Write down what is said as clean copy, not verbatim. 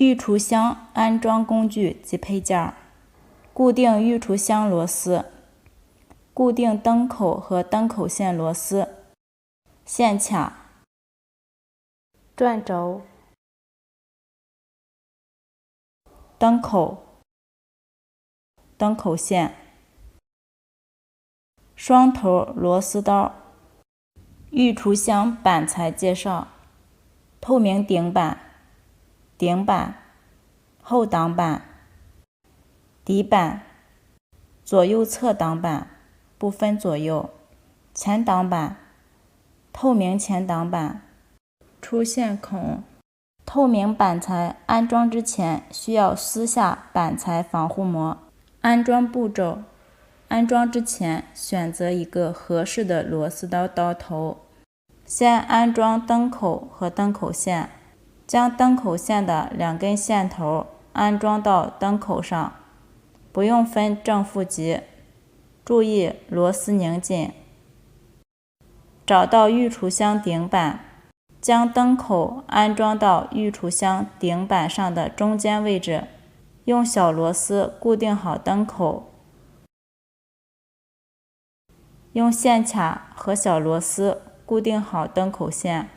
预储箱安装工具及配件：固定预储箱螺丝、固定灯口和灯口线螺丝、线卡、转轴、灯口、灯口线、双头螺丝刀。预储箱板材介绍：透明顶板、顶板、后挡板、底板、左右侧挡板不分左右、前挡板、透明前挡板、出线孔。透明板材安装之前需要撕下板材防护膜。安装步骤：安装之前选择一个合适的螺丝刀刀头，先安装灯口和灯口线，将灯口线的2根线头安装到灯口上，不用分正负极，注意螺丝拧紧。找到预储箱顶板，将灯口安装到预储箱顶板上的中间位置，用小螺丝固定好灯口，用线卡和小螺丝固定好灯口线。